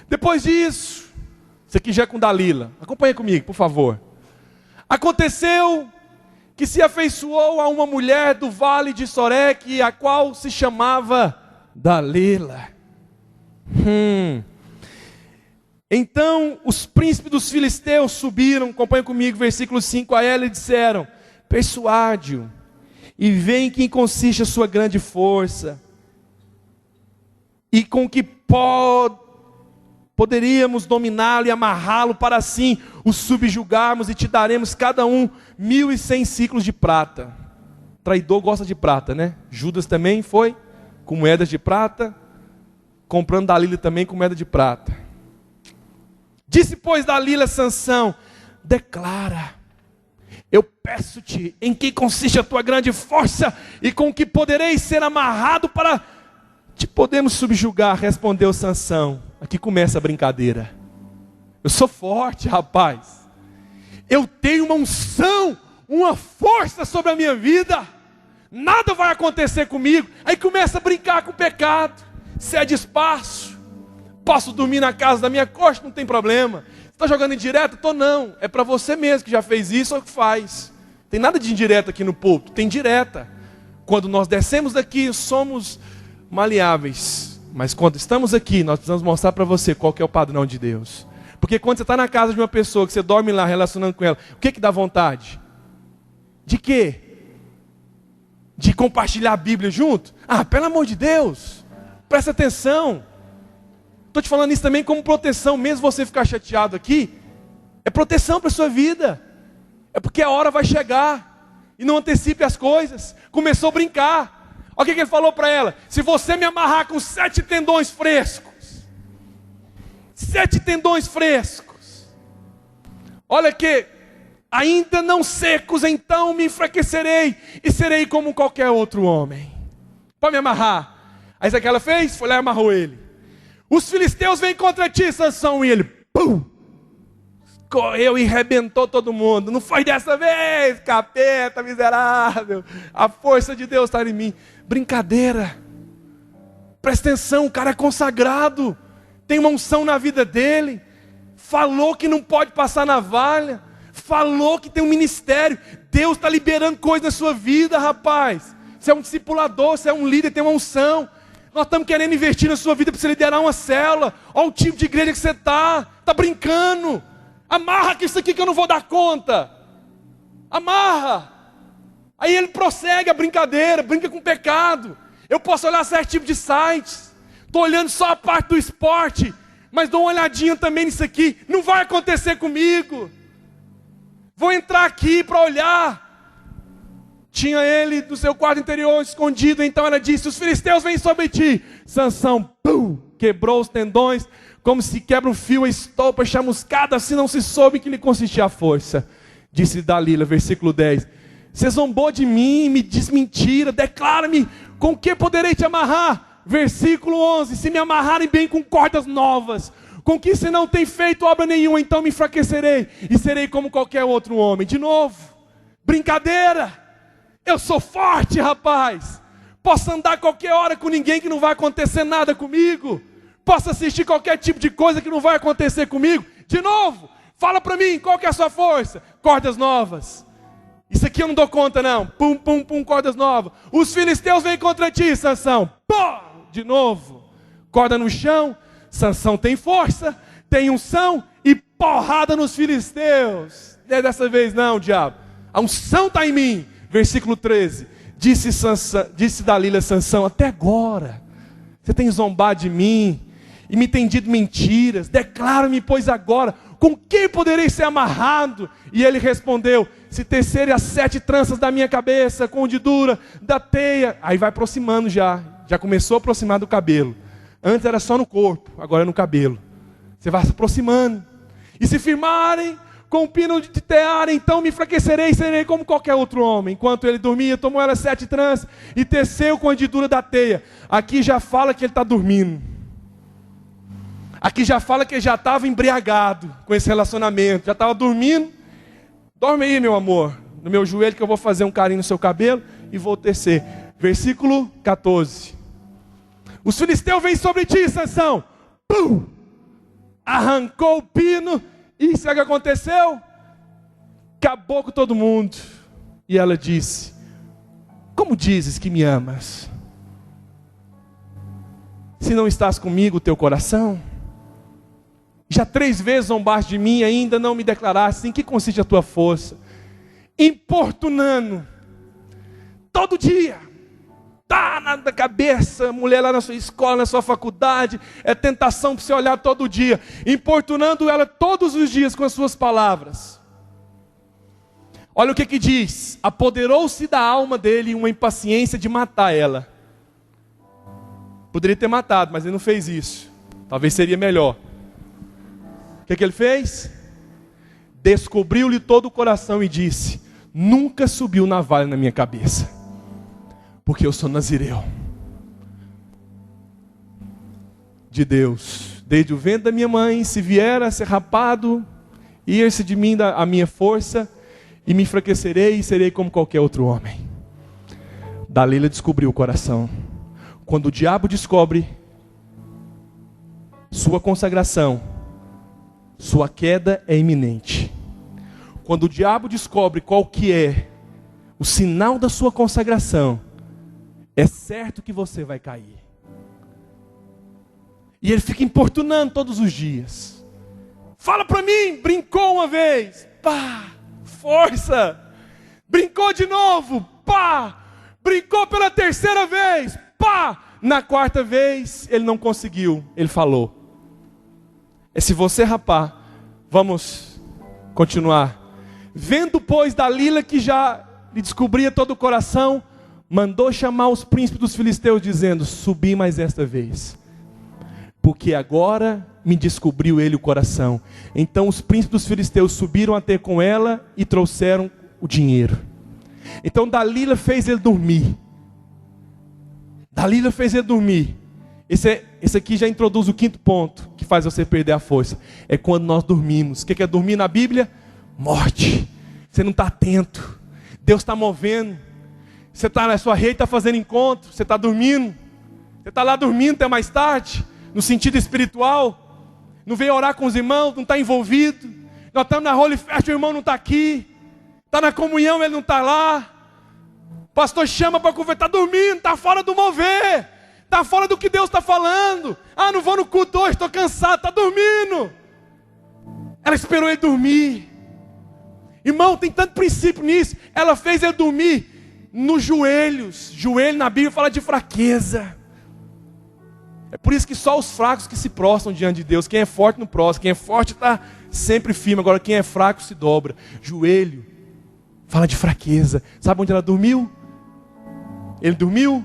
Depois disso, isso aqui já é com Dalila. Acompanha comigo, por favor. Aconteceu que se afeiçoou a uma mulher do vale de Soreque, a qual se chamava Dalila. Então os príncipes dos filisteus subiram, acompanha comigo, versículo 5, a ela e disseram: persuade-o, e vê em que consiste a sua grande força, e com que poderíamos dominá-lo e amarrá-lo para assim o subjugarmos e te daremos cada um 1.100 ciclos de prata. Traidor gosta de prata, né? Judas também foi com moedas de prata, comprando Dalila também com moeda de prata. Disse, pois, Dalila a Sansão: declara, eu peço-te, em que consiste a tua grande força e com que poderei ser amarrado para te podemos subjugar. Respondeu Sansão. Aqui começa a brincadeira. Eu sou forte, rapaz. Eu tenho uma unção, uma força sobre a minha vida. Nada vai acontecer comigo. Aí começa a brincar com o pecado. Cede espaço. Posso dormir na casa da minha coxa, não tem problema. Está jogando indireta? Tô não. É para você mesmo que já fez isso ou que faz. Tem nada de indireta aqui no púlpito. Tem direta. Quando nós descemos daqui, somos maleáveis. Mas quando estamos aqui, nós precisamos mostrar para você qual que é o padrão de Deus. Porque quando você está na casa de uma pessoa, que você dorme lá relacionando com ela, o que dá vontade? De quê? De compartilhar a Bíblia junto? Ah, pelo amor de Deus, presta atenção. Estou te falando isso também como proteção, mesmo você ficar chateado aqui, é proteção para a sua vida. É porque a hora vai chegar, e não antecipe as coisas. Começou a brincar. Olha o que ele falou para ela: se você me amarrar com 7 tendões frescos, 7 tendões frescos, olha que, ainda não secos, então me enfraquecerei, e serei como qualquer outro homem. Pode me amarrar. Aí sabe o que ela fez? Foi lá e amarrou ele. Os filisteus vêm contra ti, Sansão, e ele, pum, correu e arrebentou todo mundo. Não foi dessa vez, capeta miserável, a força de Deus está em mim. Brincadeira. Presta atenção, o cara é consagrado, tem uma unção na vida dele, falou que não pode passar navalha, falou que tem um ministério. Deus está liberando coisas na sua vida, rapaz. Você é um discipulador, você é um líder, tem uma unção. Nós estamos querendo investir na sua vida para você liderar uma célula. Olha o tipo de igreja que você está brincando. Amarra que isso aqui que eu não vou dar conta. Amarra. Aí ele prossegue a brincadeira, brinca com o pecado. Eu posso olhar certo tipo de sites. Estou olhando só a parte do esporte, mas dou uma olhadinha também nisso aqui. Não vai acontecer comigo. Vou entrar aqui para olhar. Tinha ele no seu quarto interior escondido, então ela disse: os filisteus vêm sobre ti. Sansão, pum, quebrou os tendões, como se quebra um fio, a estopa chamuscada, assim não se soube que lhe consistia a força. Disse Dalila, versículo 10: você zombou de mim, me diz mentira, declara-me, com que poderei te amarrar? Versículo 11: se me amarrarem bem com cordas novas, com que se não tem feito obra nenhuma, então me enfraquecerei, e serei como qualquer outro homem. De novo, brincadeira. Eu sou forte, rapaz. Posso andar qualquer hora com ninguém que não vai acontecer nada comigo. Posso assistir qualquer tipo de coisa que não vai acontecer comigo. De novo, fala para mim, qual que é a sua força? Cordas novas. Isso aqui eu não dou conta não. Pum, pum, pum, cordas novas. Os filisteus vêm contra ti, Sansão. Pô! De novo. Corda no chão. Sansão tem força, tem unção e porrada nos filisteus. Não é dessa vez não, diabo. A unção está em mim. Versículo 13, disse Dalila a Sansão: até agora você tem zombado de mim e me tem dito mentiras. Declara-me, pois, agora, com quem poderei ser amarrado? E ele respondeu: se tecerem as 7 tranças da minha cabeça, com hendidura da teia. Aí vai aproximando já começou a aproximar do cabelo. Antes era só no corpo, agora é no cabelo. Você vai se aproximando. E se firmarem com o pino de tear, então me enfraquecerei e serei como qualquer outro homem. Enquanto ele dormia, tomou ela 7 tranças e teceu com a hendidura da teia. Aqui já fala que ele está dormindo. Aqui já fala que ele já estava embriagado com esse relacionamento. Já estava dormindo. Dorme aí, meu amor, no meu joelho, que eu vou fazer um carinho no seu cabelo e vou tecer. Versículo 14. Os filisteus vêm sobre ti, Sansão. Pum! Arrancou o pino. E sabe o que aconteceu? Acabou com todo mundo. E ela disse: como dizes que me amas, se não estás comigo o teu coração? Já 3 vezes zombaste de mim, ainda não me declaraste. Em que consiste a tua força? Importunando, todo dia, tá na cabeça, mulher lá na sua escola, na sua faculdade, é tentação para você olhar todo dia, importunando ela todos os dias com as suas palavras. Olha o que diz: apoderou-se da alma dele uma impaciência de matar ela. Poderia ter matado, mas ele não fez isso. Talvez seria melhor. O que ele fez? Descobriu-lhe todo o coração e disse: nunca subiu navalha na minha cabeça, porque eu sou nazireu de Deus, desde o ventre da minha mãe. Se vier a ser rapado, ir-se de mim a minha força, e me enfraquecerei e serei como qualquer outro homem. Dalila descobriu o coração. Quando o diabo descobre sua consagração, sua queda é iminente. Quando o diabo descobre qual que é o sinal da sua consagração, é certo que você vai cair. E ele fica importunando todos os dias. Fala para mim, brincou uma vez, pá, força. Brincou de novo, pá. Brincou pela terceira vez, pá. Na quarta vez, ele não conseguiu, ele falou: é se você rapar. Vamos continuar. Vendo, pois, Dalila que já lhe descobria todo o coração, mandou chamar os príncipes dos filisteus, dizendo: subi mais esta vez, porque agora me descobriu ele o coração. Então os príncipes dos filisteus subiram até com ela e trouxeram o dinheiro. Então Dalila fez ele dormir. Dalila fez ele dormir. Esse aqui já introduz o quinto ponto que faz você perder a força. É quando nós dormimos. O que é dormir na Bíblia? Morte. Você não está atento. Deus está movendo. Você está na sua rede, está fazendo encontro. Você está dormindo. Você está lá dormindo até mais tarde. No sentido espiritual. Não veio orar com os irmãos, não está envolvido. Nós estamos na Holy Fest, o irmão não está aqui. Está na comunhão, ele não está lá. O pastor chama para conversar, está dormindo, está fora do mover. Está fora do que Deus está falando. Ah, não vou no culto hoje, estou cansado, está dormindo. Ela esperou ele dormir. Irmão, tem tanto princípio nisso. Ela fez ele dormir nos joelhos. Joelho na Bíblia fala de fraqueza. É por isso que só os fracos que se prostram diante de Deus. Quem é forte não prostra. Quem é forte está sempre firme. Agora quem é fraco se dobra. Joelho fala de fraqueza. Sabe onde ela dormiu? Ele dormiu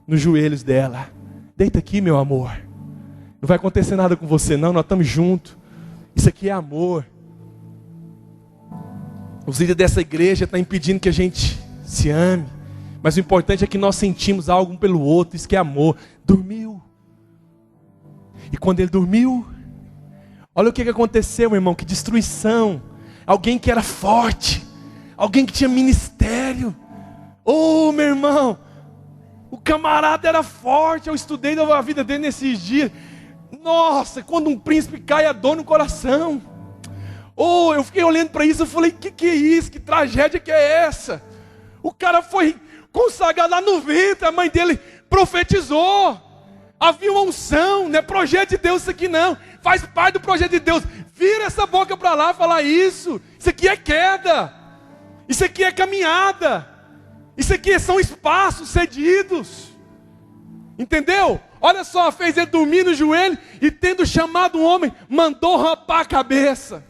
nos joelhos dela. Deita aqui, meu amor. Não vai acontecer nada com você não. Nós estamos juntos. Isso aqui é amor. Os líderes dessa igreja estão impedindo que a gente se ame. Mas o importante é que nós sentimos algo um pelo outro. Isso que é amor. Dormiu. E quando ele dormiu, olha o que aconteceu, meu irmão. Que destruição. Alguém que era forte. Alguém que tinha ministério. Oh, meu irmão. O camarada era forte. Eu estudei a vida dele nesses dias. Nossa, quando um príncipe cai, a dor no coração. Oh, eu fiquei olhando para isso. Eu falei, que é isso? Que tragédia que é essa? O cara foi consagrado lá no ventre. A mãe dele profetizou. Havia uma unção, não é projeto de Deus isso aqui não. Faz parte do projeto de Deus. Vira essa boca para lá falar isso. Isso aqui é queda. Isso aqui é caminhada. Isso aqui são espaços cedidos. Entendeu? Olha só, fez ele dormir no joelho e tendo chamado um homem, mandou rapar a cabeça.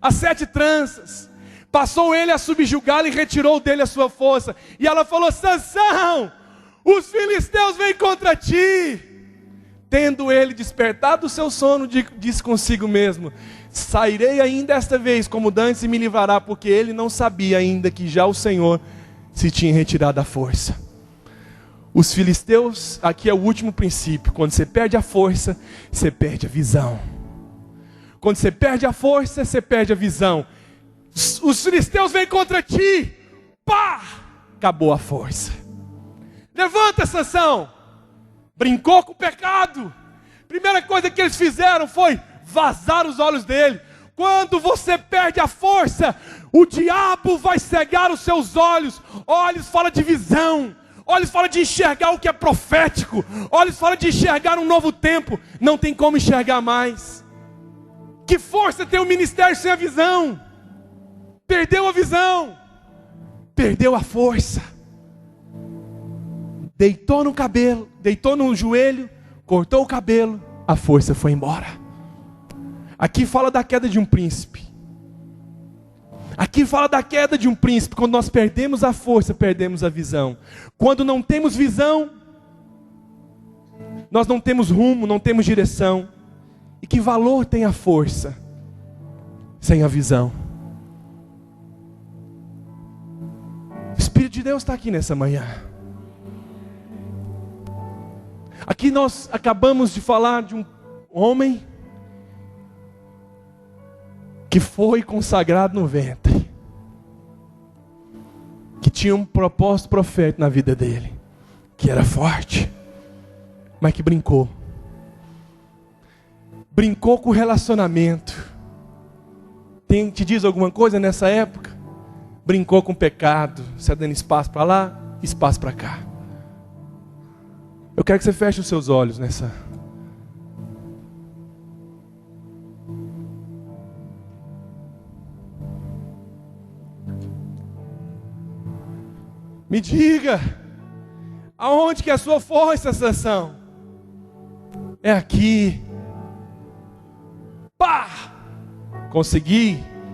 As 7 tranças. Passou ele a subjugá-lo e retirou dele a sua força. E ela falou: Sansão, os filisteus vêm contra ti. Tendo ele despertado do seu sono, disse consigo mesmo: sairei ainda esta vez como dantes e me livrará, porque ele não sabia ainda que já o Senhor se tinha retirado a força. Os filisteus, aqui é o último princípio. Quando você perde a força, você perde a visão. Quando você perde a força, você perde a visão. Os filisteus vêm contra ti. Pá! Acabou a força. Levanta, Sansão. Brincou com o pecado. Primeira coisa que eles fizeram foi vazar os olhos dele. Quando você perde a força, o diabo vai cegar os seus olhos. Olhos fala de visão. Olhos fala de enxergar o que é profético. Olhos fala de enxergar um novo tempo. Não tem como enxergar mais. Que força tem o ministério sem a visão? Perdeu a visão. Perdeu a força. deitou no joelho, cortou o cabelo, a força foi embora. Aqui fala da queda de um príncipe. Aqui fala da queda de um príncipe. Quando nós perdemos a força, perdemos a visão. Quando não temos visão, nós não temos rumo, não temos direção. E que valor tem a força sem a visão? O Espírito de Deus está aqui nessa manhã. Aqui nós acabamos de falar de um homem que foi consagrado no ventre, que tinha um propósito profético na vida dele, que era forte, mas que brincou com o relacionamento. Te diz alguma coisa nessa época? Brincou com o pecado, cedendo espaço para lá, espaço para cá. Eu quero que você feche os seus olhos nessa. Me diga, aonde que é a sua força, Sansão? É aqui. Pá! Consegui.